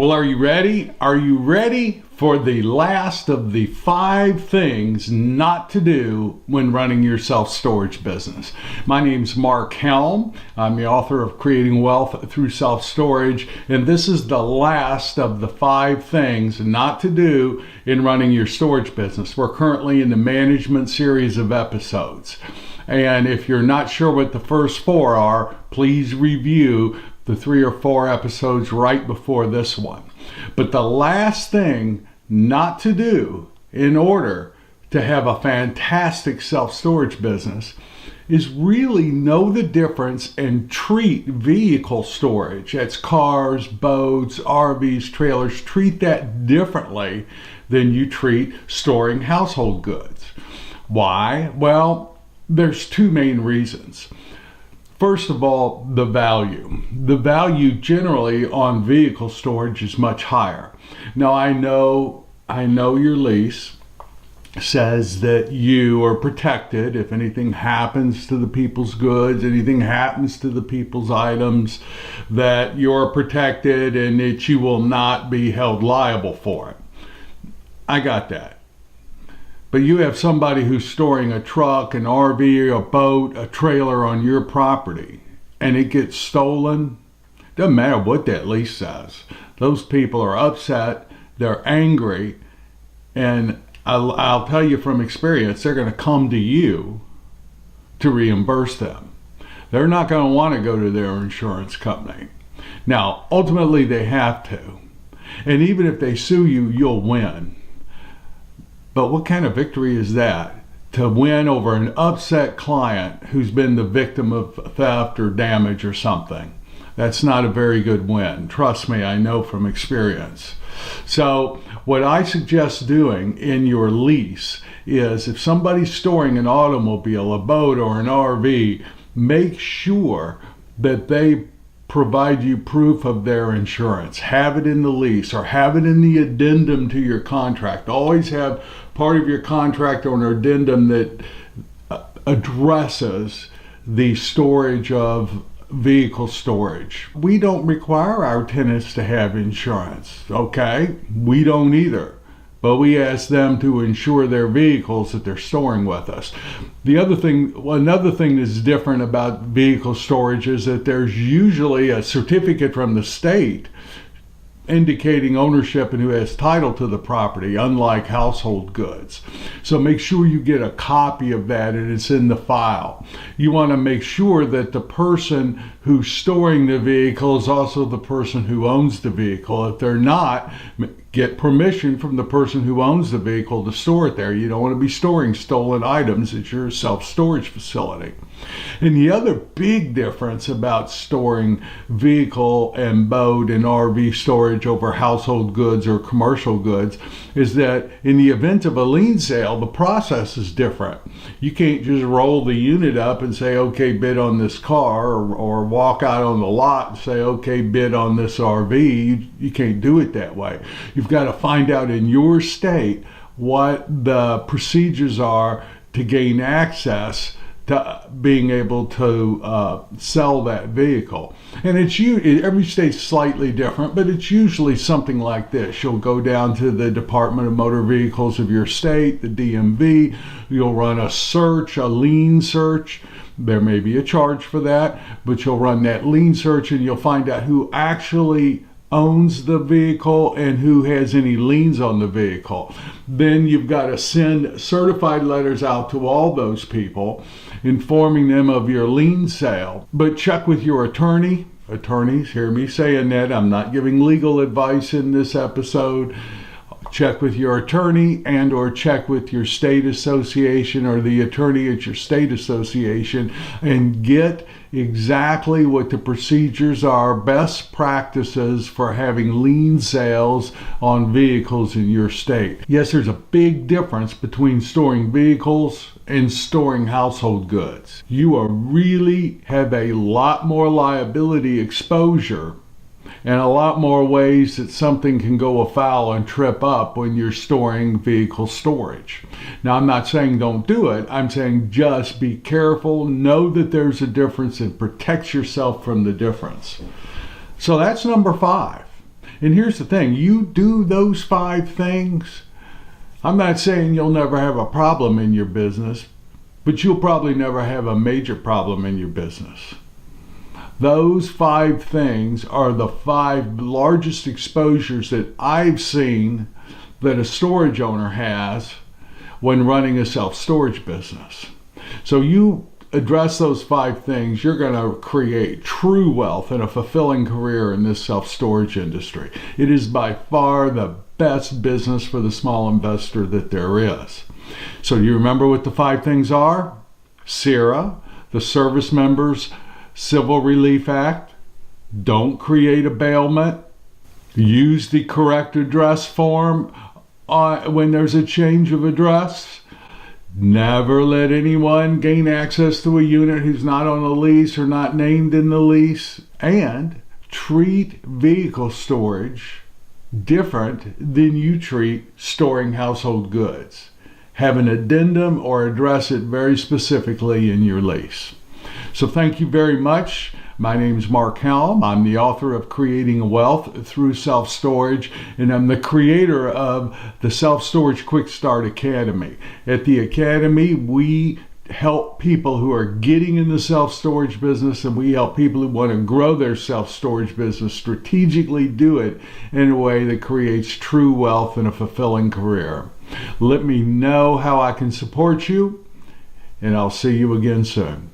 Well, are you ready? Are you ready for the last of the 5 things not to do when running your self-storage business? My name's Mark Helm. I'm the author of Creating Wealth Through Self-Storage, and this is the last of the 5 things not to do in running your storage business. We're currently in the management series of episodes. And if you're not sure what the first 4 are, please review the 3 or 4 episodes right before this one. But the last thing not to do in order to have a fantastic self-storage business is really know the difference and treat vehicle storage. That's cars, boats, RVs, trailers. Treat that differently than you treat storing household goods. Why? Well, there's 2 main reasons. First of all, the value. The value generally on vehicle storage is much higher. Now, I know your lease says that you are protected if anything happens to the people's goods, anything happens to the people's items, that you're protected and that you will not be held liable for it. I got that. But you have somebody who's storing a truck, an RV, a boat, a trailer on your property, and it gets stolen. Doesn't matter what that lease says. Those people are upset, they're angry, and I'll tell you from experience, they're going to come to you to reimburse them. They're not going to want to go to their insurance company. Now, ultimately they have to. And even if they sue you, you'll win. But what kind of victory is that? To win over an upset client who's been the victim of theft or damage or something. That's not a very good win. Trust me, I know from experience. So what I suggest doing in your lease is if somebody's storing an automobile, a boat, or an RV, make sure that they provide you proof of their insurance. Have it in the lease or have it in the addendum to your contract. Always have part of your contract or an addendum that addresses the storage of vehicle storage. We don't require our tenants to have insurance, okay? We don't either. But we ask them to insure their vehicles that they're storing with us. Another thing that's different about vehicle storage is that there's usually a certificate from the state indicating ownership and who has title to the property, unlike household goods. So make sure you get a copy of that and it's in the file. You want to make sure that the person who's storing the vehicle is also the person who owns the vehicle. If they're not, get permission from the person who owns the vehicle to store it there. You don't want to be storing stolen items at your self-storage facility. And the other big difference about storing vehicle and boat and RV storage over household goods or commercial goods is that in the event of a lien sale, the process is different. You can't just roll the unit up and say, okay, bid on this car, or walk out on the lot and say, okay, bid on this RV. You can't do it that way. You've got to find out in your state what the procedures are to gain access to being able to sell that vehicle. And every state's slightly different, but it's usually something like this. You'll go down to the Department of Motor Vehicles of your state, the DMV. You'll run a search, a lien search. There may be a charge for that, but you'll run that lien search and you'll find out who actually owns the vehicle and who has any liens on the vehicle. Then you've got to send certified letters out to all those people informing them of your lien sale. But check with your attorney. Attorneys, hear me saying that. I'm not giving legal advice in this episode. Check with your attorney and or check with your state association or the attorney at your state association and get exactly what the procedures are, best practices for having lien sales on vehicles in your state. Yes, there's a big difference between storing vehicles and storing household goods. You really have a lot more liability exposure and a lot more ways that something can go afoul and trip up when you're storing vehicle storage. Now, I'm not saying don't do it. I'm saying just be careful, know that there's a difference, and protect yourself from the difference. So that's number 5. And here's the thing, you do those 5 things, I'm not saying you'll never have a problem in your business, but you'll probably never have a major problem in your business. Those 5 things are the 5 largest exposures that I've seen that a storage owner has when running a self-storage business. So you address those 5 things, you're going to create true wealth and a fulfilling career in this self-storage industry. It is by far the best business for the small investor that there is. So you remember what the 5 things are? SERA, the Service Members Civil Relief Act. Don't create a bailment. Use the correct address form when there's a change of address. Never let anyone gain access to a unit who's not on a lease or not named in the lease. And treat vehicle storage different than you treat storing household goods. Have an addendum or address it very specifically in your lease. So thank you very much. My name is Mark Helm. I'm the author of Creating Wealth Through Self-Storage, and I'm the creator of the Self-Storage Quick Start Academy. At the Academy, we help people who are getting in the self-storage business, and we help people who want to grow their self-storage business strategically do it in a way that creates true wealth and a fulfilling career. Let me know how I can support you, and I'll see you again soon.